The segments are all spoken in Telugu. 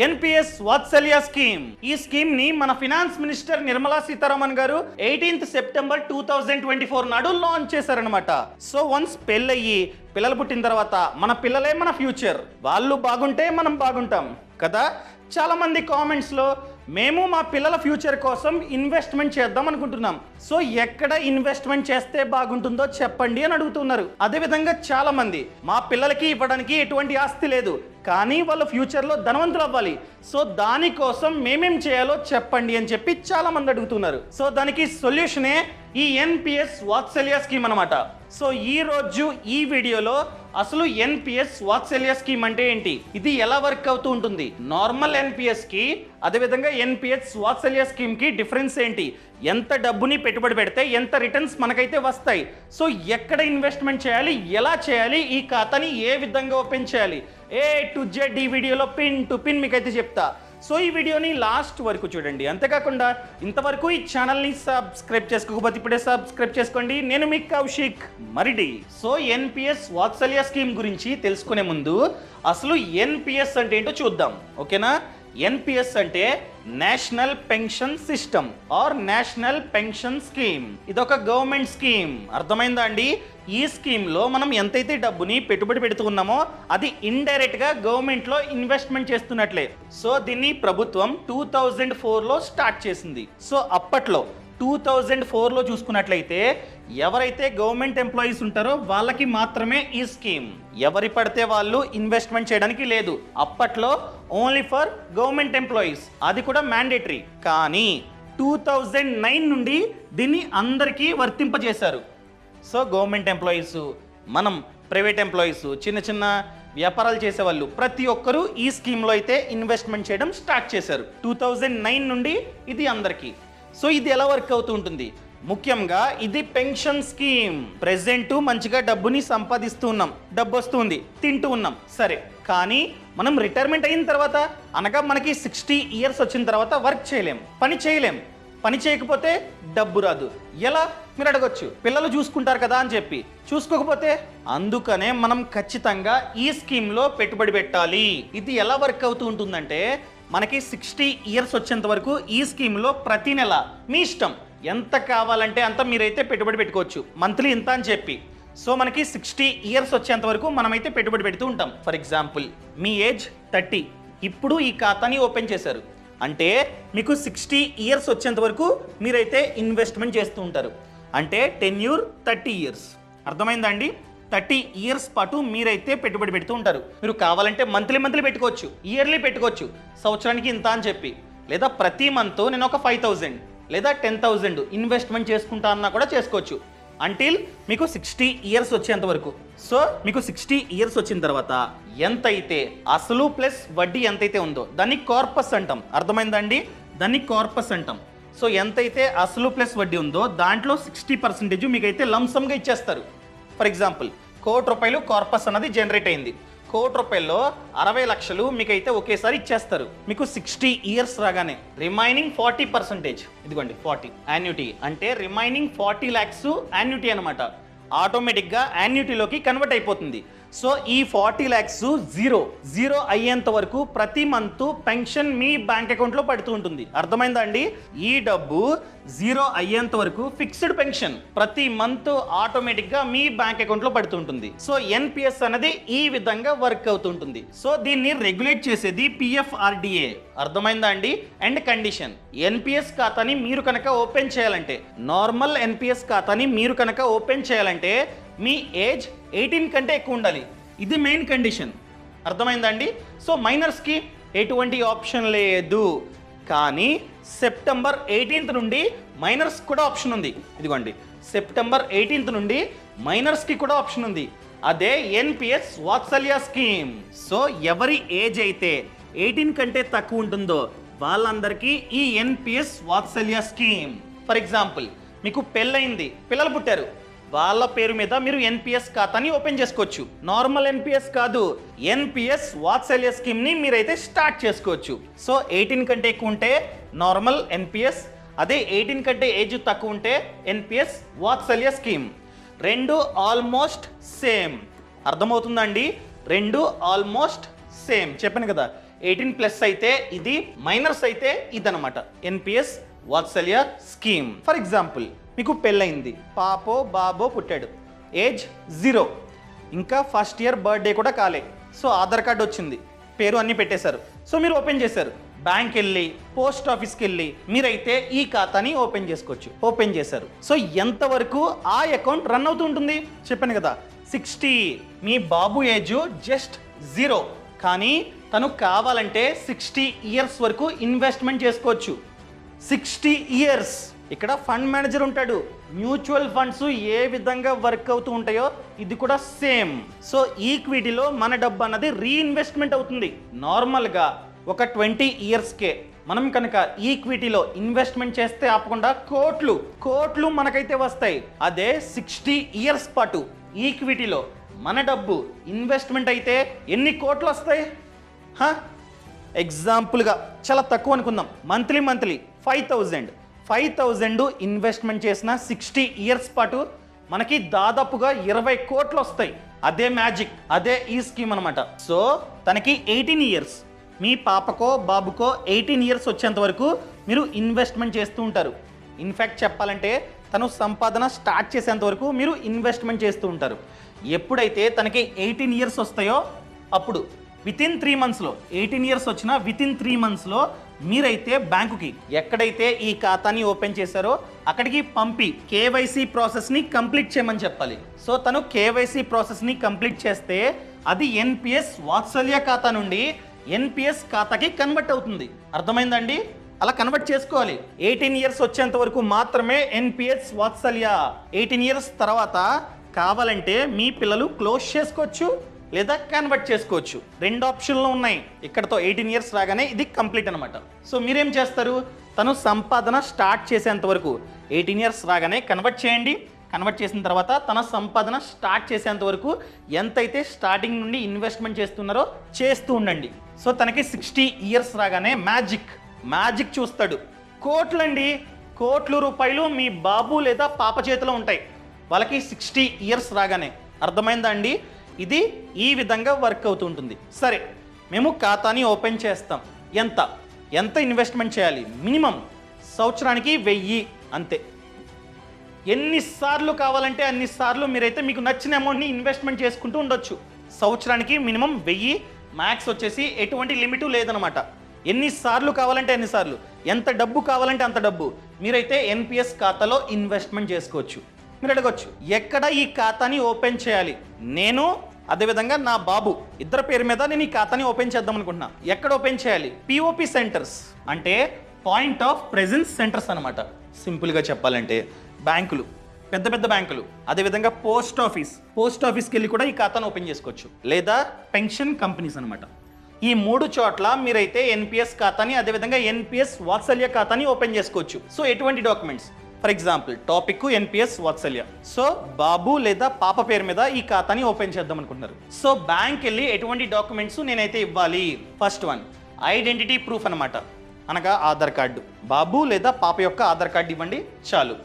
ఎన్పిఎస్ వాత్సల్య స్కీమ్. ఈ స్కీమ్ ని మన ఫినాన్స్ మినిస్టర్ నిర్మలా సీతారామన్ గారు 18th సెప్టెంబర్ 2024 నాడు లాంచ్ చేశారనమాట. సో వన్స్ పెళ్ళయ్యి పిల్లలు పుట్టిన తర్వాత మన పిల్లలే మన ఫ్యూచర్, వాళ్ళు బాగుంటే మనం బాగుంటాం కదా. చాలా మంది కామెంట్స్ లో మేము మా పిల్లల ఫ్యూచర్ కోసం ఇన్వెస్ట్మెంట్ చేద్దాం అనుకుంటున్నాం, సో ఎక్కడ ఇన్వెస్ట్మెంట్ చేస్తే బాగుంటుందో చెప్పండి అని అడుగుతున్నారు. అదేవిధంగా చాలా మంది మా పిల్లలకి ఇవ్వడానికి ఎటువంటి ఆస్తి లేదు, కానీ వాళ్ళ ఫ్యూచర్లో ధనవంతులు అవ్వాలి, సో దానికోసం మేమేం చేయాలో చెప్పండి అని చెప్పి చాలా మంది అడుగుతున్నారు. సో దానికి సొల్యూషనే ఈ ఎన్పిఎస్ వాత్సల్య స్కీమ్ అనమాట. సో ఈ రోజు ఈ వీడియోలో అసలు ఎన్పిఎస్ వాత్సల్య స్కీమ్ అంటే ఏంటి, ఇది ఎలా వర్క్ అవుతూ ఉంటుంది, నార్మల్ ఎన్పిఎస్ కి అదేవిధంగా ఎన్పిఎస్ వాత్సల్య స్కీమ్ కి డిఫరెన్స్ ఏంటి, ఎంత డబ్బుని పెట్టుబడి పెడితే ఎంత రిటర్న్స్ మనకైతే వస్తాయి, సో ఎక్కడ ఇన్వెస్ట్మెంట్ చేయాలి, ఎలా చేయాలి, ఈ ఖాతాని ఏ విధంగా ఓపెన్ చేయాలి, ఏ టు జెడ్ ఈ వీడియోలో పిన్ టు పిన్ మీకైతే చెప్తా. సో ఈ వీడియోని లాస్ట్ వరకు చూడండి. అంతేకాకుండా ఇంతవరకు ఈ ఛానల్ని సబ్స్క్రైబ్ చేసుకోకపోతే ఇప్పుడే సబ్స్క్రైబ్ చేసుకోండి. నేను మీ కౌశిక్ మరిడి. సో ఎన్పిఎస్ వాత్సల్య స్కీమ్ గురించి తెలుసుకునే ముందు అసలు ఎన్పిఎస్ అంటే ఏంటో చూద్దాం, ఓకేనా. ఎన్పిఎస్ అంటే national pension system or national pension scheme. ఇదొక గవర్నమెంట్ స్కీమ్, అర్థమైందా అండి. ఈ స్కీమ్ లో మనం ఎంతైతే డబ్బుని పెట్టుబడి పెడుతూ ఉన్నామో అది ఇండైరెక్ట్ గా గవర్నమెంట్ లో ఇన్వెస్ట్మెంట్ చేస్తున్నట్లే. సో దీన్ని ప్రభుత్వం 2004లో స్టార్ట్ చేసింది. సో అప్పట్లో 2004లో చూసుకున్నట్లయితే ఎవరైతే గవర్నమెంట్ ఎంప్లాయీస్ ఉంటారో వాళ్ళకి మాత్రమే ఈ స్కీమ్, ఎవరి పడితే వాళ్ళు ఇన్వెస్ట్మెంట్ చేయడానికి లేదు. అప్పట్లో ఓన్లీ ఫర్ గవర్నమెంట్ ఎంప్లాయీస్, అది కూడా మ్యాండేటరీ. కానీ 2009 నుండి దీన్ని అందరికీ వర్తింపజేశారు. సో గవర్నమెంట్ ఎంప్లాయీస్, మనం ప్రైవేట్ ఎంప్లాయీస్, చిన్న చిన్న వ్యాపారాలు చేసేవాళ్ళు ప్రతి ఒక్కరూ ఈ స్కీమ్లో అయితే ఇన్వెస్ట్మెంట్ చేయడం స్టార్ట్ చేశారు 2009 నుండి. ఇది అందరికీ. సో ఇది ఎలా వర్క్ అవుతూ ఉంటుంది, ముఖ్యంగా ఇది పెన్షన్ స్కీమ్. ప్రెసెంట్ మంచిగా డబ్బుని సంపాదిస్తూ ఉన్నాం, డబ్బు వస్తుంది, తింటూ ఉన్నాం, సరే. కానీ మనం రిటైర్మెంట్ అయిన తర్వాత అనగా మనకి 60 years వచ్చిన తర్వాత వర్క్ చేయలేం, పని చేయలేం. పని చేయకపోతే డబ్బు రాదు. ఎలా మీరు అడగొచ్చు, పిల్లలు చూసుకుంటారు కదా అని చెప్పి. చూసుకోకపోతే అందుకనే మనం ఖచ్చితంగా ఈ స్కీమ్లో పెట్టుబడి పెట్టాలి. ఇది ఎలా వర్క్ అవుతూ ఉంటుందంటే మనకి 60 years వచ్చేంత వరకు ఈ స్కీమ్లో ప్రతి నెల మీ ఇష్టం ఎంత కావాలంటే అంత మీరైతే పెట్టుబడి పెట్టుకోవచ్చు, మంత్లీ ఇంత అని చెప్పి. సో మనకి 60 years వచ్చేంత వరకు మనమైతే పెట్టుబడి పెడుతూ ఉంటాం. ఫర్ ఎగ్జాంపుల్ మీ ఏజ్ 30, ఇప్పుడు ఈ ఖాతాని ఓపెన్ చేశారు అంటే మీకు 60 years వచ్చేంత వరకు మీరైతే ఇన్వెస్ట్మెంట్ చేస్తూ ఉంటారు. అంటే 10 30 years, అర్థమైందా అండి. 30 years పాటు మీరైతే పెట్టుబడి పెడుతూ ఉంటారు. మీరు కావాలంటే మంత్లీ పెట్టుకోవచ్చు, ఇయర్లీ పెట్టుకోవచ్చు, సంవత్సరానికి ఇంత అని చెప్పి. లేదా ప్రతి మంత్ నేను ఒక 5,000 లేదా 10,000 ఇన్వెస్ట్మెంట్ చేసుకుంటా అన్నా కూడా చేసుకోవచ్చు అంటిల్ మీకు 60 years వచ్చేంత వరకు. సో మీకు 60 years వచ్చిన తర్వాత ఎంతైతే అసలు ప్లస్ వడ్డీ ఎంతైతే ఉందో దాన్ని కార్పస్ అంటాం, అర్థమైందా అండి. దాన్ని కార్పస్ అంటాం. సో ఎంతైతే అసలు ప్లస్ వడ్డీ ఉందో దాంట్లో 60% మీకైతే లంసమ్గా ఇచ్చేస్తారు. ఫర్ ఎగ్జాంపుల్ ₹1,00,00,000 కార్పస్ అన్నది జనరేట్ అయింది. ₹1,00,00,000 60 లక్షలు మీకైతే ఒకేసారి ఇచ్చేస్తారు. మీకు 60 years రాగానే రిమైనింగ్ 40%, ఇదిగోండి 40 యాన్యుటీ అంటే రిమైనింగ్ 40 lakhs యాన్యుటీ అనమాట. ఆటోమేటిక్గా యాన్యుటీలోకి కన్వర్ట్ అయిపోతుంది. సో ఈ 40 lakhs జీరో అయ్యేంత వరకు ప్రతి మంత్ పెన్షన్ మీ బ్యాంక్ అకౌంట్లో పడుతూ ఉంటుంది, అర్థమైందా అండి. ఈ డబ్బు జీరో అయ్యేంత వరకు ఫిక్స్డ్ పెన్షన్ ప్రతి మంత్ ఆటోమేటిక్గా మీ బ్యాంక్ అకౌంట్లో పడుతూ ఉంటుంది. సో ఎన్పిఎస్ అనేది ఈ విధంగా వర్క్ అవుతుంటుంది. సో దీన్ని రెగ్యులేట్ చేసేది PFRDA, అర్థమైందా అండి. అండ్ కండిషన్, ఎన్పిఎస్ ఖాతాని మీరు కనుక ఓపెన్ చేయాలంటే, నార్మల్ ఎన్పిఎస్ ఖాతాని మీరు కనుక ఓపెన్ చేయాలంటే మీ ఏజ్ 18 కంటే ఎక్కువ ఉండాలి. ఇది మెయిన్ కండిషన్, అర్థమైందా అండి. సో మైనర్స్కి ఎటువంటి ఆప్షన్ లేదు. కానీ సెప్టెంబర్ 18th నుండి మైనర్స్ కూడా ఆప్షన్ ఉంది. ఇదిగోండి సెప్టెంబర్ 18th నుండి మైనర్స్కి కూడా ఆప్షన్ ఉంది. అదే ఎన్పిఎస్ వాత్సల్య స్కీమ్. సో ఎవరి ఏజ్ అయితే 18 కంటే తక్కువ ఉంటుందో వాళ్ళందరికీ ఈ NPS Vatsalya scheme. For example మీకు పెళ్ళయింది, పిల్లలు పుట్టారు, వాళ్ళ పేరు మీద మీరు ఎన్పిఎస్ ఖాతాని ఓపెన్ చేసుకోవచ్చు. నార్మల్ ఎన్పిఎస్ కాదు, ఎన్పిఎస్ వాత్సల్య స్కీమ్ ని మీరైతే స్టార్ట్ చేసుకోవచ్చు. సో 18 కంటే ఎక్కువ ఉంటే నార్మల్ ఎన్పిఎస్, అదే 18 కంటే ఏజ్ తక్కువ ఉంటే ఎన్పిఎస్ వాత్సల్య స్కీమ్. రెండు ఆల్మోస్ట్ సేమ్, అర్థమవుతుందండి. రెండు ఆల్మోస్ట్ సేమ్ చెప్పాను కదా. 18+ అయితే ఇది, మైనర్స్ అయితే ఇదనమాట NPS Vatsalya scheme. For example, మీకు పెళ్ళయింది, పాపో బాబో పుట్టాడు, ఏజ్ 0, ఇంకా ఫస్ట్ ఇయర్ బర్త్డే కూడా కాలే. సో ఆధార్ కార్డు వచ్చింది, పేరు అన్నీ పెట్టేశారు. సో మీరు ఓపెన్ చేశారు, బ్యాంక్ వెళ్ళి పోస్ట్ ఆఫీస్కి వెళ్ళి మీరైతే ఈ ఖాతాని ఓపెన్ చేసుకోవచ్చు. ఓపెన్ చేశారు. సో ఎంతవరకు ఆ అకౌంట్ రన్ అవుతూ ఉంటుంది చెప్పాను కదా, 60. మీ బాబు ఏజ్ జస్ట్ 0, కానీ తను కావాలంటే 60 ఇయర్స్ వరకు ఇన్వెస్ట్మెంట్ చేసుకోవచ్చు. 60 ఇయర్స్. ఇక్కడ ఫండ్ మేనేజర్ ఉంటాడు. మ్యూచువల్ ఫండ్స్ ఏ విధంగా వర్క్ అవుతూ ఉంటాయో ఇది కూడా సేమ్. సో ఈక్విటీలో మన డబ్బు అన్నది రీఇన్వెస్ట్మెంట్ అవుతుంది. నార్మల్గా ఒక 20 ఇయర్స్కే మనం కనుక ఈక్విటీలో ఇన్వెస్ట్మెంట్ చేస్తే ఆపకుండా కోట్లు మనకైతే వస్తాయి. అదే 60 ఇయర్స్ పాటు ఈక్విటీలో మన డబ్బు ఇన్వెస్ట్మెంట్ అయితే ఎన్ని కోట్లు వస్తాయి? ఎగ్జాంపుల్గా చాలా తక్కువ అనుకుందాం, మంత్లీ 5,000 ఇన్వెస్ట్మెంట్ చేసిన 60 ఇయర్స్ పాటు మనకి దాదాపుగా 20 కోట్లు వస్తాయి. అదే మ్యాజిక్, అదే ఈ స్కీమ్ అనమాట. సో తనకి 18 ఇయర్స్, మీ పాపకో బాబుకో 18 ఇయర్స్ వచ్చేంత వరకు మీరు ఇన్వెస్ట్మెంట్ చేస్తూ ఉంటారు. ఇన్ఫ్యాక్ట్ చెప్పాలంటే తను సంపాదన స్టార్ట్ చేసేంత వరకు మీరు ఇన్వెస్ట్మెంట్ చేస్తూ ఉంటారు. ఎప్పుడైతే తనకి 18 ఇయర్స్ వస్తాయో అప్పుడు వితిన్ 3 మంత్స్లో, 18 ఇయర్స్ వచ్చిన వితిన్ 3 మంత్స్లో మీరైతే బ్యాంకుకి ఎక్కడైతే ఈ ఖాతాని ఓపెన్ చేశారో అక్కడికి పంపి కేవైసీ ప్రాసెస్ని కంప్లీట్ చేయమని చెప్పాలి. సో తను కేవైసీ ప్రాసెస్ని కంప్లీట్ చేస్తే అది ఎన్పిఎస్ వాత్సల్య ఖాతా నుండి ఎన్పిఎస్ ఖాతాకి కన్వర్ట్ అవుతుంది. అర్థమైందండి? అలా కన్వర్ట్ చేసుకోవాలి. 18 ఇయర్స్ వచ్చేంత వరకు మాత్రమే ఎన్పిఎస్ వాత్సల్య. 18 ఇయర్స్ తర్వాత కావాలంటే మీ పిల్లలు క్లోజ్ చేసుకోవచ్చు లేదా కన్వర్ట్ చేసుకోవచ్చు. 2 ఆప్షన్లు ఉన్నాయి. ఇక్కడతో 18 ఇయర్స్ రాగానే ఇది కంప్లీట్ అనమాట. సో మీరేం చేస్తారు, తను సంపాదన స్టార్ట్ చేసేంత వరకు 18 ఇయర్స్ రాగానే కన్వర్ట్ చేయండి. కన్వర్ట్ చేసిన తర్వాత తన సంపాదన స్టార్ట్ చేసేంత వరకు ఎంతైతే స్టార్టింగ్ నుండి ఇన్వెస్ట్మెంట్ చేస్తున్నారో చేస్తూ ఉండండి. సో తనకి 60 ఇయర్స్ రాగానే మ్యాజిక్ చూస్తాడు. కోట్ల రూపాయలు మీ బాబు లేదా పాప చేతిలో ఉంటాయి వాళ్ళకి 60 ఇయర్స్ రాగానే. అర్థమైందా అండి? ఇది ఈ విధంగా వర్క్ అవుతుంటుంది. సరే, మేము ఖాతాని ఓపెన్ చేస్తాం. ఎంత ఇన్వెస్ట్మెంట్ చేయాలి? మినిమం సంవత్సరానికి 1000 అంతే. ఎన్నిసార్లు కావాలంటే అన్నిసార్లు మీరైతే మీకు నచ్చిన అమౌంట్ని ఇన్వెస్ట్మెంట్ చేసుకుంటూ ఉండొచ్చు. సంవత్సరానికి మినిమం 1000, మ్యాక్స్ వచ్చేసి ఎటువంటి లిమిటు లేదనమాట. ఎన్నిసార్లు కావాలంటే ఎన్నిసార్లు, ఎంత డబ్బు కావాలంటే అంత డబ్బు మీరైతే ఎన్పిఎస్ ఖాతాలో ఇన్వెస్ట్మెంట్ చేసుకోవచ్చు. మీరు అడగొచ్చు, ఎక్కడ ఈ ఖాతాని ఓపెన్ చేయాలి? నేను అదేవిధంగా నా బాబు ఇద్దరు పేరు మీద నేను ఈ ఖాతాని ఓపెన్ చేద్దాం అనుకుంటున్నా. ఎక్కడ ఓపెన్ చేయాలి? పిఓపి సెంటర్స్ అంటే పాయింట్ ఆఫ్ ప్రెజెన్స్ సెంటర్స్ అనమాట. సింపుల్గా చెప్పాలంటే బ్యాంకులు, పెద్ద బ్యాంకులు, అదేవిధంగా పోస్ట్ ఆఫీస్కి వెళ్ళి కూడా ఈ ఖాతాను ఓపెన్ చేసుకోవచ్చు. లేదా పెన్షన్ కంపెనీస్ అనమాట. ఈ 3 చోట్ల మీరైతే ఎన్పిఎస్ ఖాతాని అదేవిధంగా ఎన్పిఎస్ వాత్సల్య ఖాతాని ఓపెన్ చేసుకోవచ్చు. సో ఎటువంటి documents? For example topic NPS Vatsalya. So బాబు లేదా పాప పేరు మీద ఈ ఖాతాని ఓపెన్ చేద్దాం అనుకుంటున్నారు. సో బ్యాంక్ వెళ్ళి ఎటువంటి డాక్యుమెంట్స్ నేనైతే ఇవ్వాలి? ఫస్ట్ వన్ ఐడెంటిటీ ప్రూఫ్ అనమాట. అనగా ఆధార్ కార్డు. బాబు లేదా పాప యొక్క ఆధార్ కార్డు ఇవ్వండి చాలు.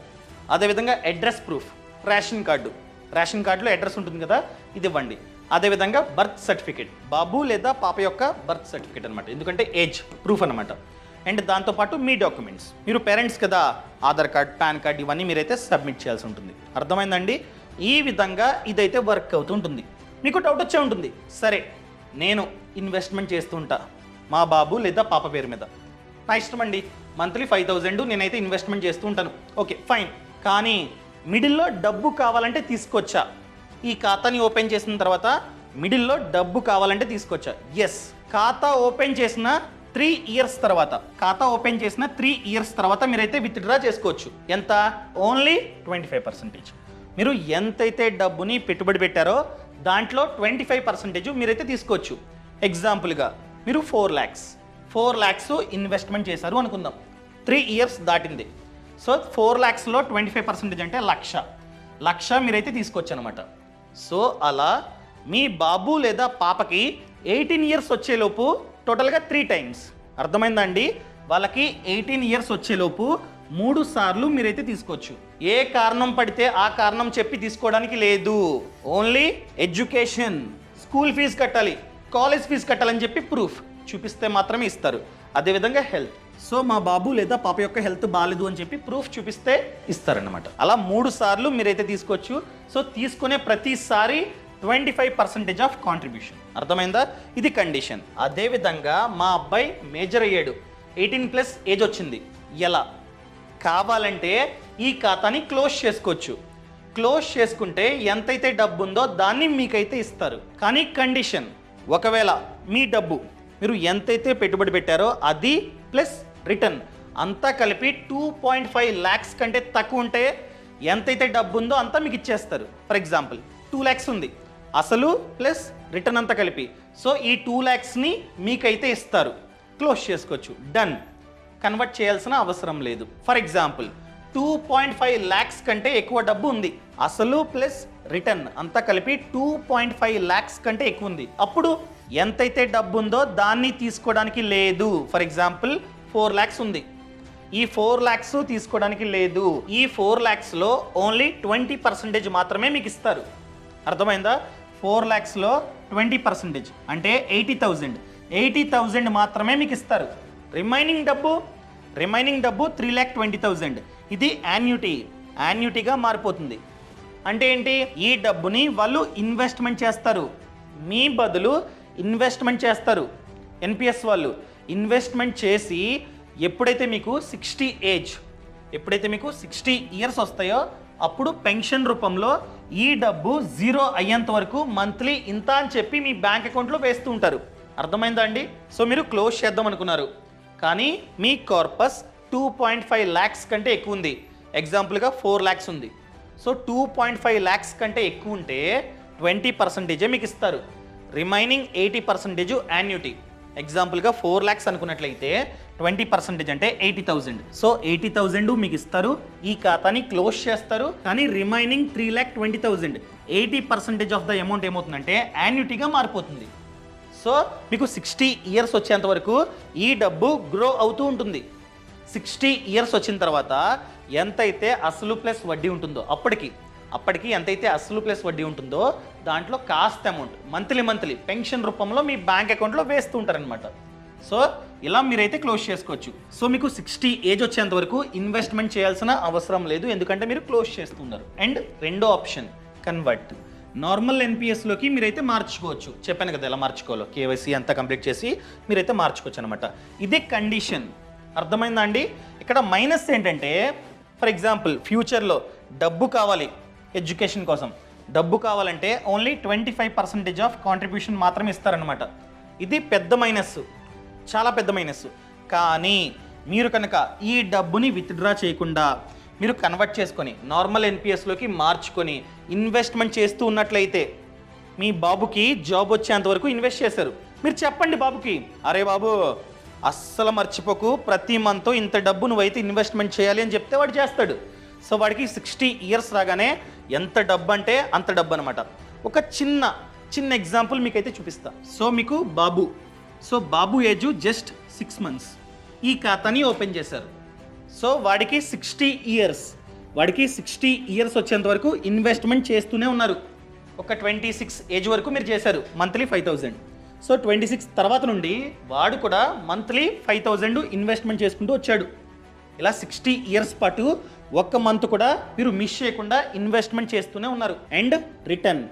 అదేవిధంగా అడ్రస్ ప్రూఫ్, రేషన్ కార్డులో అడ్రస్ ఉంటుంది కదా, ఇది ఇవ్వండి. అదేవిధంగా బర్త్ సర్టిఫికేట్, బాబు లేదా పాప యొక్క బర్త్ సర్టిఫికేట్ అనమాట, ఎందుకంటే ఏజ్ ప్రూఫ్ అనమాట. అండ్ దాంతోపాటు మీ డాక్యుమెంట్స్, మీరు పేరెంట్స్ కదా, ఆధార్ కార్డ్, పాన్ కార్డ్ ఇవన్నీ మీరైతే సబ్మిట్ చేయాల్సి ఉంటుంది. అర్థమైందండి? ఈ విధంగా ఇదైతే వర్క్ అవుతుంటుంది. మీకు డౌట్ వచ్చే ఉంటుంది, సరే నేను ఇన్వెస్ట్మెంట్ చేస్తూ ఉంటా మా బాబు లేదా పాప పేరు మీద, నా ఇష్టం అండి, మంత్లీ 5,000 నేనైతే ఇన్వెస్ట్మెంట్ చేస్తూ ఉంటాను. ఓకే ఫైన్, కానీ మిడిల్లో డబ్బు కావాలంటే తీసుకొచ్చా? ఈ ఖాతాని ఓపెన్ చేసిన తర్వాత మిడిల్లో డబ్బు కావాలంటే తీసుకొచ్చా? ఎస్. ఖాతా ఓపెన్ చేసిన 3 ఇయర్స్ తర్వాత మీరైతే విత్డ్రా చేసుకోవచ్చు. ఎంత? ఓన్లీ 25%. మీరు ఎంతైతే డబ్బుని పెట్టుబడి పెట్టారో దాంట్లో 25% మీరైతే తీసుకోవచ్చు. ఎగ్జాంపుల్గా మీరు 4 lakhs ఇన్వెస్ట్మెంట్ చేశారు అనుకుందాం. 3 ఇయర్స్ దాటింది. సో 4 lakhsలో 25% అంటే 1,00,000 మీరైతే తీసుకోవచ్చు అనమాట. సో అలా మీ బాబు లేదా పాపకి 18 ఇయర్స్ వచ్చేలోపు టోటల్గా 3 times. అర్థమైందా అండి? వాళ్ళకి 18 ఇయర్స్ వచ్చేలోపు 3 సార్లు మీరైతే తీసుకోవచ్చు. ఏ కారణం పడితే ఆ కారణం చెప్పి తీసుకోవడానికి లేదు. ఓన్లీ ఎడ్యుకేషన్, స్కూల్ ఫీజు కట్టాలి, కాలేజ్ ఫీజు కట్టాలని చెప్పి ప్రూఫ్, చూపిస్తే మాత్రమే ఇస్తారు. అదేవిధంగా హెల్త్. సో మా బాబు లేదా పాప యొక్క హెల్త్ బాగాలేదు అని చెప్పి ప్రూఫ్ చూపిస్తే ఇస్తారన్నమాట. అలా 3 సార్లు మీరైతే తీసుకోవచ్చు. సో తీసుకునే ప్రతిసారి 25% ఆఫ్ కాంట్రిబ్యూషన్. అర్థమైందా? ఇది కండిషన్. అదేవిధంగా మా అబ్బాయి మేజర్ అయ్యాడు, 18+ ఏజ్ వచ్చింది. ఎలా? కావాలంటే ఈ ఖాతాని క్లోజ్ చేసుకోవచ్చు. క్లోజ్ చేసుకుంటే ఎంతైతే డబ్బు ఉందో దాన్ని మీకైతే ఇస్తారు. కానీ కండిషన్, ఒకవేళ మీ డబ్బు మీరు ఎంతైతే పెట్టుబడి పెట్టారో అది ప్లస్ రిటర్న్ అంతా కలిపి 2.5 lakhs కంటే తక్కువ ఉంటే ఎంతైతే డబ్బు ఉందో అంతా మీకు ఇచ్చేస్తారు. ఫర్ ఎగ్జాంపుల్ 2 lakhs ఉంది, అసలు ప్లస్ రిటర్న్ అంతా కలిపి. సో ఈ 2 lakhsని మీకైతే ఇస్తారు. క్లోజ్ చేసుకోవచ్చు. డన్. కన్వర్ట్ చేయాల్సిన అవసరం లేదు. ఫర్ ఎగ్జాంపుల్ 2.5 lakhs కంటే ఎక్కువ డబ్బు ఉంది, అసలు ప్లస్ రిటర్న్ అంతా కలిపి 2.5 lakhs కంటే ఎక్కువ ఉంది. అప్పుడు ఎంతైతే డబ్బు ఉందో దాన్ని తీసుకోవడానికి లేదు. ఫర్ ఎగ్జాంపుల్ 4 lakhs ఉంది, ఈ 4 lakhs తీసుకోవడానికి లేదు. ఈ 4 lakhsలో ఓన్లీ 20% మాత్రమే మీకు ఇస్తారు. అర్థమైందా? 4 lakhsలో 20% అంటే 80,000 మాత్రమే మీకు ఇస్తారు. రిమైనింగ్ డబ్బు 3,20,000. ఇది యాన్యుటీగా మారిపోతుంది. అంటే ఏంటి? ఈ డబ్బుని వాళ్ళు ఇన్వెస్ట్మెంట్ చేస్తారు, మీ బదులు ఇన్వెస్ట్మెంట్ చేస్తారు. ఎన్పిఎస్ వాళ్ళు ఇన్వెస్ట్మెంట్ చేసి ఎప్పుడైతే మీకు 60 years వస్తాయో అప్పుడు పెన్షన్ రూపంలో ఈ డబ్బు 0 అయ్యేంత వరకు మంత్లీ ఇంత అని చెప్పి మీ బ్యాంక్ అకౌంట్లో వేస్తూ ఉంటారు. అర్థమైందా అండి? సో మీరు క్లోజ్ చేద్దాం అనుకున్నారు, కానీ మీ కార్పస్ 2.5 lakhs కంటే ఎక్కువ ఉంది. ఎగ్జాంపుల్గా 4 lakhs ఉంది. సో 2.5 lakhs కంటే ఎక్కువ ఉంటే 20% మీకు ఇస్తారు. Remaining 80% annuity. ఎగ్జాంపుల్గా 4 lakhs అనుకున్నట్లయితే 20% అంటే 80,000. సో 80,000 మీకు ఇస్తారు, ఈ ఖాతాని క్లోజ్ చేస్తారు. కానీ రిమైనింగ్ 3,20,000 80% ఆఫ్ ద అమౌంట్ ఏమవుతుందంటే యాన్యుటీగా మారిపోతుంది. సో మీకు 60 years వచ్చేంత వరకు ఈ డబ్బు గ్రో అవుతూ ఉంటుంది. 60 years వచ్చిన తర్వాత ఎంతైతే అసలు ప్లస్ వడ్డీ ఉంటుందో అప్పటికి ఎంతైతే అసలు ప్లస్ వడ్డీ ఉంటుందో దాంట్లో కాస్ట్ అమౌంట్ మంత్లీ పెన్షన్ రూపంలో మీ బ్యాంక్ అకౌంట్లో వేస్తూ ఉంటారనమాట. సో ఇలా మీరైతే క్లోజ్ చేసుకోవచ్చు. సో మీకు 60 ఏజ్ వచ్చేంత వరకు ఇన్వెస్ట్మెంట్ చేయాల్సిన అవసరం లేదు, ఎందుకంటే మీరు క్లోజ్ చేస్తున్నారు. అండ్ రెండో ఆప్షన్ కన్వర్ట్. నార్మల్ ఎన్పిఎస్లోకి మీరైతే మార్చుకోవచ్చు. చెప్పాను కదా ఎలా మార్చుకోవాలో, కేవైసీ అంతా కంప్లీట్ చేసి మీరైతే మార్చుకోవచ్చు అనమాట. ఇదే కండిషన్. అర్థమైందా అండి? ఇక్కడ మైనస్ ఏంటంటే, ఫర్ ఎగ్జాంపుల్ ఫ్యూచర్లో డబ్బు కావాలి, ఎడ్యుకేషన్ కోసం డబ్బు కావాలంటే ఓన్లీ 25% ఆఫ్ కాంట్రిబ్యూషన్ మాత్రమే ఇస్తారనమాట. ఇది పెద్ద మైనస్, చాలా పెద్ద మైనస్. కానీ మీరు కనుక ఈ డబ్బుని విత్డ్రా చేయకుండా మీరు కన్వర్ట్ చేసుకొని నార్మల్ ఎన్పిఎస్లోకి మార్చుకొని ఇన్వెస్ట్మెంట్ చేస్తూ ఉన్నట్లయితే, మీ బాబుకి జాబ్ వచ్చేంత వరకు ఇన్వెస్ట్ చేశారు. మీరు చెప్పండి బాబుకి, అరే బాబు అస్సలు మర్చిపోకు, ప్రతి మంత్ ఇంత డబ్బు నువ్వైతే ఇన్వెస్ట్మెంట్ చేయాలి అని చెప్తే వాడు చేస్తాడు. సో వాడికి 60 years రాగానే ఎంత డబ్బు అంటే అంత డబ్బు అనమాట. ఒక చిన్న ఎగ్జాంపుల్ మీకైతే చూపిస్తా. సో మీకు బాబు ఏజ్ జస్ట్ 6 months ఈ ఖాతాని ఓపెన్ చేశారు. సో వాడికి 60 years వచ్చేంత వరకు ఇన్వెస్ట్మెంట్ చేస్తూనే ఉన్నారు. ఒక 26 ఏజ్ వరకు మీరు చేశారు, మంత్లీ 5,000. సో 26 తర్వాత నుండి వాడు కూడా మంత్లీ 5,000 ఇన్వెస్ట్మెంట్ చేసుకుంటూ వచ్చాడు. ఇలా 60 years పాటు ఒక్క మంత్ కూడా మీరు మిస్ చేయకుండా ఇన్వెస్ట్మెంట్ చేస్తూనే ఉన్నారు. అండ్ రిటర్న్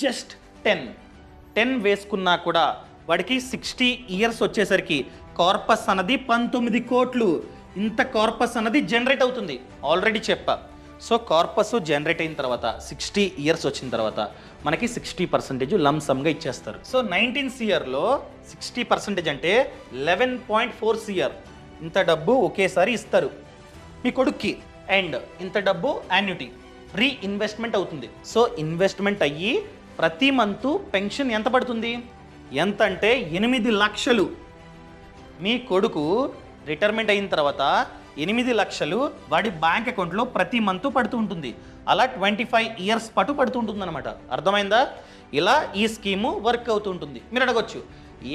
జస్ట్ 10 వేసుకున్నా కూడా వాడికి 60 years వచ్చేసరికి కార్పస్ అన్నది 19 కోట్లు. ఇంత కార్పస్ అన్నది జనరేట్ అవుతుంది. ఆల్రెడీ చెప్పా. సో కార్పస్ జనరేట్ అయిన తర్వాత 60 years వచ్చిన తర్వాత మనకి 60% లంసమ్గా ఇచ్చేస్తారు. సో 19th yearలో 60% అంటే 11.4 crore. ఇంత డబ్బు ఒకేసారి ఇస్తారు మీ కొడుక్కి. అండ్ ఇంత డబ్బు యాన్యుటీ ప్రీ ఇన్వెస్ట్మెంట్ అవుతుంది. సో ఇన్వెస్ట్మెంట్ అయ్యి ప్రతి మంత్ పెన్షన్ ఎంత పడుతుంది? ఎంత అంటే 8 లక్షలు. మీ కొడుకు రిటైర్మెంట్ అయిన తర్వాత 8 లక్షలు వాడి బ్యాంక్ అకౌంట్లో ప్రతి మంత్ పడుతూ ఉంటుంది. అలా 25 years పాటు పడుతూ ఉంటుంది అనమాట. అర్థమైందా? ఇలా ఈ స్కీము వర్క్ అవుతూ ఉంటుంది. మీరు అడగొచ్చు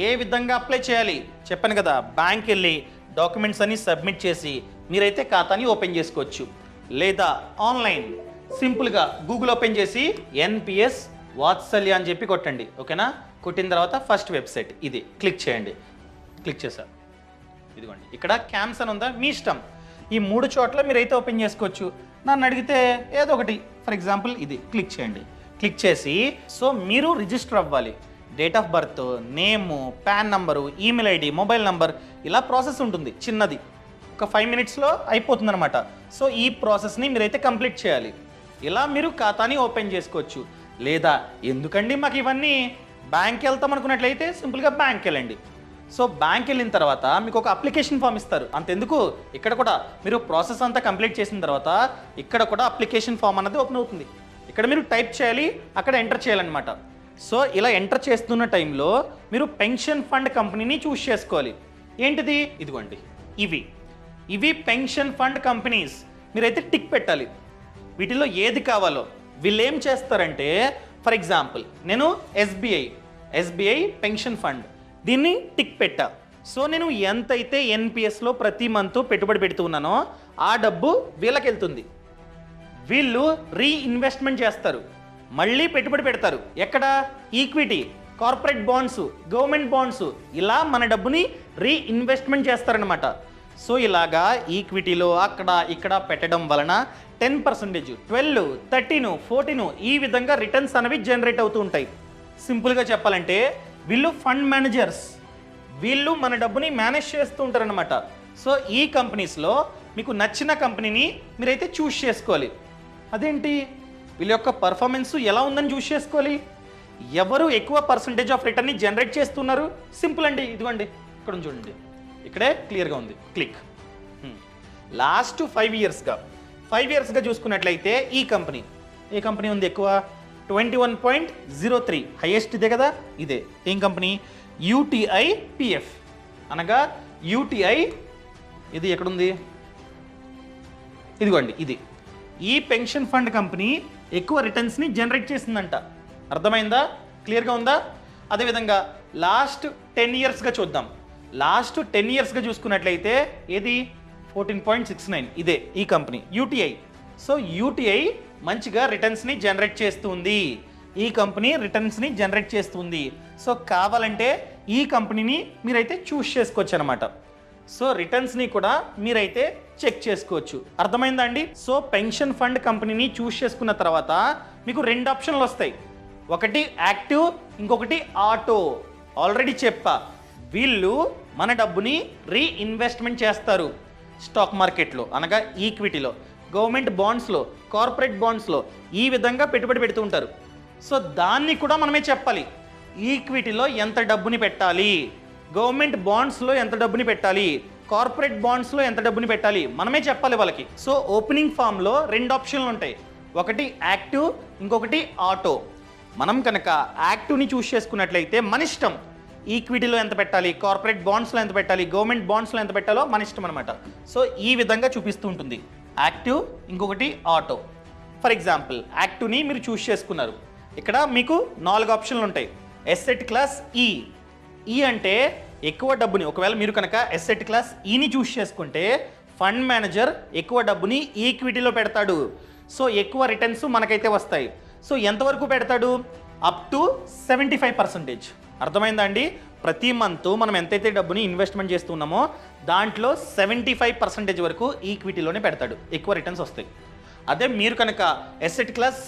ఏ విధంగా అప్లై చేయాలి? చెప్పాను కదా, బ్యాంక్ వెళ్ళి డాక్యుమెంట్స్ అన్ని సబ్మిట్ చేసి మీరైతే ఖాతాని ఓపెన్ చేసుకోవచ్చు. లేదా ఆన్లైన్ సింపుల్గా గూగుల్ ఓపెన్ చేసి ఎన్పిఎస్ వాత్సల్య అని చెప్పి కొట్టండి. ఓకేనా? కొట్టిన తర్వాత ఫస్ట్ వెబ్సైట్ ఇది క్లిక్ చేయండి. క్లిక్ చేశారు. ఇదిగోండి ఇక్కడ క్యామ్స్ అని ఉందా, మీ ఇష్టం. ఈ 3 చోట్ల మీరైతే ఓపెన్ చేసుకోవచ్చు. నన్ను అడిగితే ఏదో ఒకటి, ఫర్ ఎగ్జాంపుల్ ఇది క్లిక్ చేయండి. క్లిక్ చేసి సో మీరు రిజిస్టర్ అవ్వాలి. Date of birth, name, pan number, email ID, mobile number, ఇలా ప్రాసెస్ ఉంటుంది చిన్నది. ఒక 5 మినిట్స్లో అయిపోతుంది అనమాట. సో ఈ ప్రాసెస్ని మీరైతే కంప్లీట్ చేయాలి. ఇలా మీరు ఖాతాని ఓపెన్ చేసుకోవచ్చు. లేదా ఎందుకండి మాకు ఇవన్నీ, బ్యాంక్ వెళ్తాం అనుకున్నట్లయితే సింపుల్గా బ్యాంక్ వెళ్ళండి. సో బ్యాంక్ వెళ్ళిన తర్వాత మీకు ఒక అప్లికేషన్ ఫామ్ ఇస్తారు. అంతెందుకు, ఇక్కడ కూడా మీరు ప్రాసెస్ అంతా కంప్లీట్ చేసిన తర్వాత ఇక్కడ కూడా అప్లికేషన్ ఫామ్ అన్నది ఓపెన్ అవుతుంది. ఇక్కడ మీరు టైప్ చేయాలి, అక్కడ ఎంటర్ చేయాలన్నమాట. సో ఇలా ఎంటర్ చేస్తున్న టైంలో మీరు పెన్షన్ ఫండ్ కంపెనీని చూస్ చేసుకోవాలి. ఏంటిది, ఇదిగోండి ఇవి పెన్షన్ ఫండ్ కంపెనీస్. మీరైతే టిక్ పెట్టాలి. వీటిలో ఏది కావాలో వీళ్ళు ఏం చేస్తారంటే, ఫర్ ఎగ్జాంపుల్ నేను ఎస్బీఐ పెన్షన్ ఫండ్ దీన్ని టిక్ పెట్టా. సో నేను ఎంతైతే ఎన్పిఎస్లో ప్రతి మంత్ పెట్టుబడి పెడుతూ ఉన్నానో ఆ డబ్బు వీళ్ళకి వెళ్తుంది. వీళ్ళు రీఇన్వెస్ట్మెంట్ చేస్తారు, మళ్ళీ పెట్టుబడి పెడతారు. ఎక్కడ, equity, corporate bonds, government bonds, ఇలా మన డబ్బుని రీఇన్వెస్ట్మెంట్ చేస్తారనమాట. సో ఇలాగా ఈక్విటీలో అక్కడ ఇక్కడ పెట్టడం వలన 10%, 12, 13, 14 ఈ విధంగా రిటర్న్స్ అనేవి జనరేట్ అవుతూ ఉంటాయి. సింపుల్గా చెప్పాలంటే వీళ్ళు ఫండ్ మేనేజర్స్, వీళ్ళు మన డబ్బుని మేనేజ్ చేస్తూ ఉంటారనమాట. సో ఈ కంపెనీస్లో మీకు నచ్చిన కంపెనీని మీరైతే చూస్ చేసుకోవాలి. అదేంటి, వీళ్ళ యొక్క పర్ఫార్మెన్స్ ఎలా ఉందని చూస్ చేసుకోవాలి. ఎవరు ఎక్కువ పర్సంటేజ్ ఆఫ్ రిటర్న్ని జనరేట్ చేస్తున్నారు, సింపుల్ అండి. ఇదిగోండి ఇక్కడ చూడండి, ఇక్కడే క్లియర్గా ఉంది. క్లిక్. లాస్ట్ 5 ఇయర్స్గా చూసుకున్నట్లయితే ఈ కంపెనీ ఉంది ఎక్కువ, 21.03 హైయెస్ట్ ఇదే కదా. ఇదే ఏం కంపెనీ, యూటీఐ పిఎఫ్ అనగా యూటీఐ. ఇది ఎక్కడుంది, ఇదిగోండి ఇది. ఈ పెన్షన్ ఫండ్ కంపెనీ ఎక్కువ రిటర్న్స్ని జనరేట్ చేసిందంట. అర్థమైందా, క్లియర్గా ఉందా. అదేవిధంగా లాస్ట్ 10 ఇయర్స్గా చూద్దాం. లాస్ట్ 10 ఇయర్స్గా చూసుకున్నట్లయితే ఏది, 14.69 ఇదే ఈ కంపెనీ యూటీఐ. సో యూటీఐ మంచిగా రిటర్న్స్ని జనరేట్ చేస్తుంది. ఈ కంపెనీ రిటర్న్స్ని జనరేట్ చేస్తుంది. సో కావాలంటే ఈ కంపెనీని మీరైతే చూస్ చేసుకోవచ్చు అనమాట. సో రిటర్న్స్ని కూడా మీరైతే చెక్ చేసుకోవచ్చు. అర్థమైందా అండి. సో పెన్షన్ ఫండ్ కంపెనీని చూస్ చేసుకున్న తర్వాత మీకు 2 ఆప్షన్లు వస్తాయి. ఒకటి యాక్టివ్, ఇంకొకటి ఆటో. ఆల్రెడీ చెప్పా, వీళ్ళు మన డబ్బుని రీఇన్వెస్ట్మెంట్ చేస్తారు. స్టాక్ మార్కెట్లో అనగా ఈక్విటీలో, గవర్నమెంట్ బాండ్స్లో, కార్పొరేట్ బాండ్స్లో ఈ విధంగా పెట్టుబడి పెడుతూ ఉంటారు. సో దాన్ని కూడా మనమే చెప్పాలి. ఈక్విటీలో ఎంత డబ్బుని పెట్టాలి, గవర్నమెంట్ బాండ్స్లో ఎంత డబ్బుని పెట్టాలి, కార్పొరేట్ బాండ్స్లో ఎంత డబ్బుని పెట్టాలి, మనమే చెప్పాలి వాళ్ళకి. సో ఓపెనింగ్ ఫామ్లో 2 ఆప్షన్లు ఉంటాయి. ఒకటి యాక్టివ్, ఇంకొకటి ఆటో. మనం కనుక యాక్టివ్ని చూస్ చేసుకున్నట్లయితే మన ఇష్టం. ఈక్విటీలో ఎంత పెట్టాలి, కార్పొరేట్ బాండ్స్లో ఎంత పెట్టాలి, గవర్నమెంట్ బాండ్స్లో ఎంత పెట్టాలో మన ఇష్టం అనమాట. సో ఈ విధంగా చూపిస్తూ ఉంటుంది యాక్టివ్, ఇంకొకటి ఆటో. ఫర్ ఎగ్జాంపుల్ యాక్టివ్ని మీరు చూస్ చేసుకున్నారు. ఇక్కడ మీకు 4 ఆప్షన్లు ఉంటాయి. ఎసెట్ క్లాస్ ఈ అంటే ఎక్కువ డబ్బుని, ఒకవేళ మీరు కనుక ఎసెట్ క్లాస్ ఈని చూస్ చేసుకుంటే ఫండ్ మేనేజర్ ఎక్కువ డబ్బుని ఈక్విటీలో పెడతాడు. సో ఎక్కువ రిటర్న్స్ మనకైతే వస్తాయి. సో ఎంతవరకు పెడతాడు, అప్ టు 75%. అర్థమైందా అండి. ప్రతి మంత్ మనం ఎంతైతే డబ్బుని ఇన్వెస్ట్మెంట్ చేస్తున్నామో దాంట్లో 75% వరకు ఈక్విటీలోనే పెడతాడు, ఎక్కువ రిటర్న్స్ వస్తాయి. అదే మీరు కనుక ఎసెట్ క్లాస్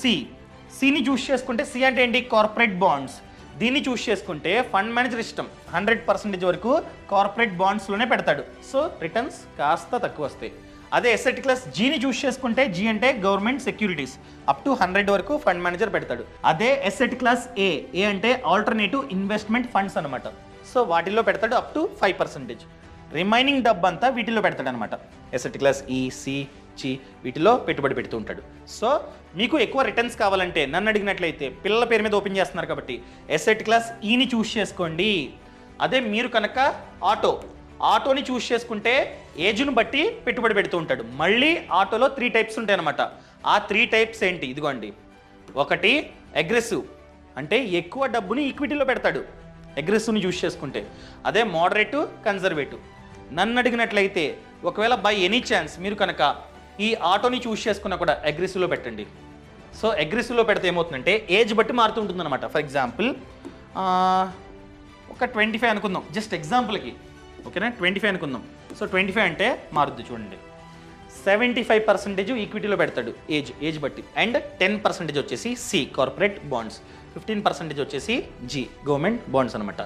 సిని చూస్ చేసుకుంటే, సి అంటే ఏంటి, కార్పొరేట్ బాండ్స్. దీన్ని చూస్ చేసుకుంటే ఫండ్ మేనేజర్ ఇష్టం, 100% వరకు కార్పొరేట్ బాండ్స్లోనే పెడతాడు. సో రిటర్న్స్ కాస్త తక్కువ వస్తాయి. అదే ఎసెట్ క్లాస్ జీని చూస్ చేసుకుంటే, జీ అంటే గవర్నమెంట్ సెక్యూరిటీస్, అప్ టు 100 వరకు ఫండ్ మేనేజర్ పెడతాడు. అదే ఎసెట్ క్లాస్ ఏ అంటే ఆల్టర్నేటివ్ ఇన్వెస్ట్మెంట్ ఫండ్స్ అనమాట. సో వాటిల్లో పెడతాడు అప్ టు 5%. రిమైనింగ్ డబ్బు అంతా వీటిలో పెడతాడు అనమాట. ఎసెట్ క్లాస్ ఈ, సి, చి వీటిలో పెట్టుబడి పెడుతూ ఉంటాడు. సో మీకు ఎక్కువ రిటర్న్స్ కావాలంటే నన్ను అడిగినట్లయితే, పిల్లల పేరు మీద ఓపెన్ చేస్తున్నారు కాబట్టి ఎసెట్ క్లాస్ ఈని చూస్ చేసుకోండి. అదే మీరు కనుక ఆటోని చూస్ చేసుకుంటే ఏజ్ను బట్టి పెట్టుబడి పెడుతూ ఉంటాడు. మళ్ళీ ఆటోలో 3 టైప్స్ ఉంటాయి అనమాట. ఆ 3 టైప్స్ ఏంటి, ఇదిగోండి. ఒకటి అగ్రెసివ్, అంటే ఎక్కువ డబ్బుని ఈక్విటీలో పెడతాడు, అగ్రెసివ్ని చూస్ చేసుకుంటే. అదే మోడరేటివ్, కన్జర్వేటివ్. నన్ను అడిగినట్లయితే ఒకవేళ బై ఎనీ ఛాన్స్ మీరు కనుక ఈ ఆటోని చూస్ చేసుకున్నా కూడా అగ్రెసివ్లో పెట్టండి. సో అగ్రెసివ్లో పెడితే ఏమవుతుందంటే ఏజ్ బట్టి మారుతూ ఉంటుందన్నమాట. ఫర్ ఎగ్జాంపుల్ ఒక 25 అనుకుందాం, జస్ట్ ఎగ్జాంపుల్కి. ఓకేనా, 25 అనుకుందాం. సో 25 అంటే మారుద్ది చూడండి, 75% ఈక్విటీలో పెడతాడు ఏజ్ బట్టి, అండ్ 10% వచ్చేసి సి కార్పొరేట్ బాండ్స్, 15% వచ్చేసి జి గవర్నమెంట్ బాండ్స్ అనమాట.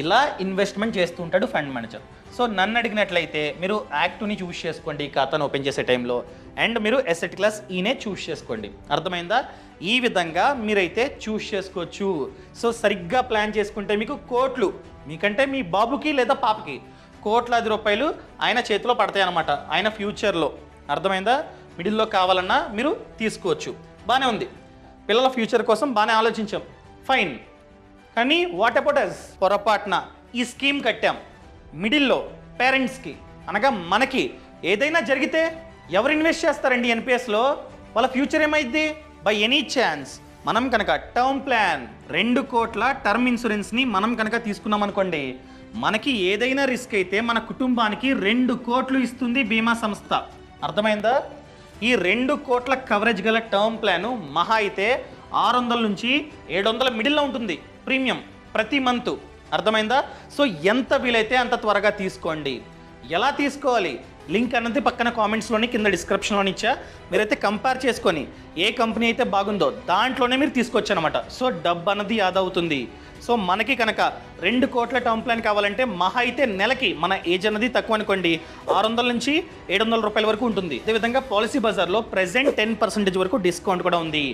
ఇలా ఇన్వెస్ట్మెంట్ చేస్తూ ఉంటాడు ఫండ్ మేనేజర్. సో నన్ను అడిగినట్లయితే మీరు యాక్ట్ని చూస్ చేసుకోండి ఖాతాను ఓపెన్ చేసే టైంలో, అండ్ మీరు ఎసెట్ క్లాస్ ఈనే చూస్ చేసుకోండి. అర్థమైందా? ఈ విధంగా మీరైతే చూస్ చేసుకోవచ్చు. సో సరిగ్గా ప్లాన్ చేసుకుంటే మీకు కోట్లు, మీకంటే మీ బాబుకి లేదా పాపకి కోట్లాది రూపాయలు ఆయన చేతిలో పడతాయి అన్నమాట ఆయన ఫ్యూచర్లో. అర్థమైందా? మిడిల్లో కావాలన్నా మీరు తీసుకోవచ్చు. బాగానే ఉంది, పిల్లల ఫ్యూచర్ కోసం బాగానే ఆలోచించాం, ఫైన్. కానీ వాట్ అబౌట్ అస్? పొరపాటున ఈ స్కీమ్ కట్టాం, మిడిల్లో పేరెంట్స్కి అనగా మనకి ఏదైనా జరిగితే ఎవరు ఇన్వెస్ట్ చేస్తారండి ఎన్పిఎస్లో? వాళ్ళ ఫ్యూచర్ ఏమైద్ది? బై ఎనీ ఛాన్స్ మనం కనుక టర్మ్ ప్లాన్ 2 కోట్ల టర్మ్ ఇన్సూరెన్స్ని మనం కనుక తీసుకున్నాం అనుకోండి, మనకి ఏదైనా రిస్క్ అయితే మన కుటుంబానికి 2 కోట్లు ఇస్తుంది బీమా సంస్థ. అర్థమైందా? ఈ 2 కోట్ల కవరేజ్ గల టర్మ్ ప్లాను మహా అయితే 600 నుంచి 700 మిడిల్లో ఉంటుంది ప్రీమియం ప్రతి మంత్. అర్థమైందా? సో ఎంత వీలైతే అంత త్వరగా తీసుకోండి. ఎలా తీసుకోవాలి? లింక్ అన్నది పక్కన కామెంట్స్లోని కింద డిస్క్రిప్షన్లోని ఇచ్చా. మీరైతే కంపేర్ చేసుకొని ఏ కంపెనీ అయితే బాగుందో దాంట్లోనే మీరు తీసుకోవచ్చు అనమాట. సో డబ్బు అన్నది యాద అవుతుంది. సో మనకి కనుక 2 కోట్ల టర్మ్ ప్లాన్ కావాలంటే మహా అయితే నెలకి మన ఏజ్ అన్నది తక్కువ అనుకోండి 600 నుంచి 700 రూపాయల వరకు ఉంటుంది. అదేవిధంగా పాలసీ బజార్లో ప్రెజెంట్ 10% వరకు డిస్కౌంట్ కూడా ఉంది.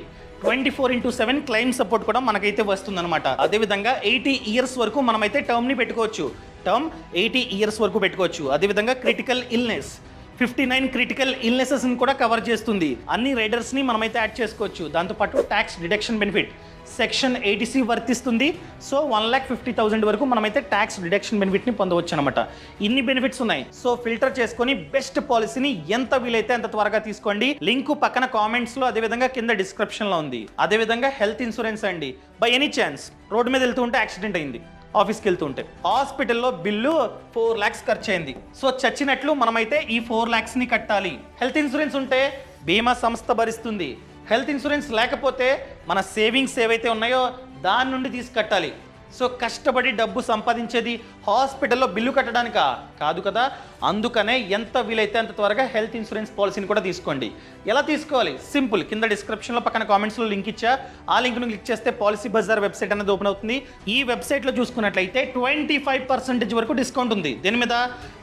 24/7 క్లెయిమ్ సపోర్ట్ కూడా మనకైతే వస్తుందన్నమాట. అదేవిధంగా 80 ఇయర్స్ వరకు మనమైతే టర్మ్ని పెట్టుకోవచ్చు. టర్మ్ 80 ఇయర్స్ వరకు పెట్టుకోవచ్చు. అదేవిధంగా క్రిటికల్ ఇల్నెస్ 59 క్రిటికల్ ఇల్నెసెస్ని కూడా కవర్ చేస్తుంది. అన్ని రైడర్స్ని మనమైతే యాడ్ చేసుకోవచ్చు. దాంతోపాటు tax deduction benefit section 80C వర్తిస్తుంది. సో 1,50,000 వరకు మనమైతే ట్యాక్స్ డిడక్షన్ బెనిఫిట్ని పొందవచ్చు అనమాట. ఇన్ని బెనిఫిట్స్ ఉన్నాయి. సో ఫిల్టర్ చేసుకొని బెస్ట్ పాలసీని ఎంత వీలైతే అంత త్వరగా తీసుకోండి. లింక్ పక్కన కామెంట్స్లో అదేవిధంగా కింద డిస్క్రిప్షన్లో ఉంది. అదేవిధంగా హెల్త్ ఇన్సూరెన్స్ అండి, బై ఎనీ ఛాన్స్ రోడ్డు మీద వెళ్తూ ఉంటే యాక్సిడెంట్ అయింది, ఆఫీస్కి వెళ్తూ ఉంటే హాస్పిటల్లో బిల్లు 4 lakhs ఖర్చు అయింది. సో చచ్చినట్లు మనమైతే ఈ 4 lakhsని కట్టాలి. హెల్త్ ఇన్సూరెన్స్ ఉంటే బీమా సంస్థ భరిస్తుంది. హెల్త్ ఇన్సూరెన్స్ లేకపోతే మన సేవింగ్స్ ఏవైతే ఉన్నాయో దాని నుండి తీసి కట్టాలి. సో కష్టపడి డబ్బు సంపాదించేది హాస్పిటల్లో బిల్లు కట్టడానికా? కాదు కదా. అందుకనే ఎంత వీలైతే అంత త్వరగా హెల్త్ ఇన్సూరెన్స్ పాలసీని కూడా తీసుకోండి. ఎలా తీసుకోవాలి? సింపుల్, కింద డిస్క్రిప్షన్లో పక్కన కామెంట్స్లో లింక్ ఇచ్చా. ఆ లింక్ను క్లిక్ చేస్తే పాలసీ బజార్ వెబ్సైట్ అనేది ఓపెన్ అవుతుంది. ఈ వెబ్సైట్లో చూసుకున్నట్లయితే 25% వరకు డిస్కౌంట్ ఉంది. దీని మీద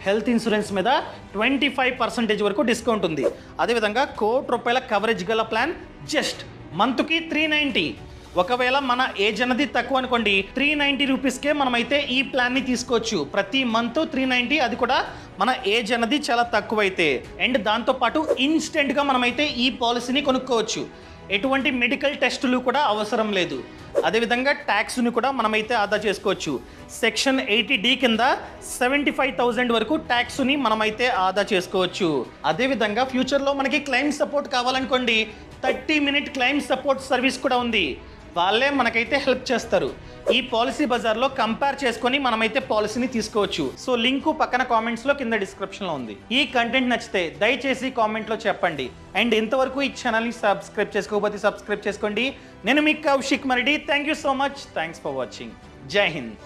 హెల్త్ ఇన్సూరెన్స్ మీద 25% వరకు డిస్కౌంట్ ఉంది. అదేవిధంగా ₹1,00,00,000 కవరేజ్ గల ప్లాన్ జస్ట్ మంత్కి 390. ఒకవేళ మన ఏజ్ అన్నది తక్కువ అనుకోండి 390 రూపీస్కే మనమైతే ఈ ప్లాన్ని తీసుకోవచ్చు. ప్రతి మంత్ 390, అది కూడా మన ఏజ్ అన్నది చాలా తక్కువ అయితే. అండ్ దాంతోపాటు ఇన్స్టెంట్గా మనమైతే ఈ పాలసీని కొనుక్కోవచ్చు. ఎటువంటి మెడికల్ టెస్టులు కూడా అవసరం లేదు. అదేవిధంగా ట్యాక్స్ని కూడా మనమైతే ఆదా చేసుకోవచ్చు. సెక్షన్ 80D కింద 75,000 వరకు ట్యాక్స్ని మనమైతే ఆదా చేసుకోవచ్చు. అదేవిధంగా ఫ్యూచర్లో మనకి క్లెయిమ్ సపోర్ట్ కావాలనుకోండి 30-minute క్లెయిమ్ సపోర్ట్ సర్వీస్ కూడా ఉంది. వాళ్ళే మనకైతే హెల్ప్ చేస్తారు. ఈ పాలసీ బజార్లో కంపేర్ చేసుకొని మనమైతే పాలసీని తీసుకోవచ్చు. సో లింకు పక్కన కామెంట్స్లో కింద డిస్క్రిప్షన్లో ఉంది. ఈ కంటెంట్ నచ్చితే దయచేసి కామెంట్లో చెప్పండి. అండ్ ఇంతవరకు ఈ ఛానల్ని సబ్స్క్రైబ్ చేసుకోకపోతే సబ్స్క్రైబ్ చేసుకోండి. నేను మీ Kaushik Maridi. Thank you so much. Thanks for watching. Jai Hind.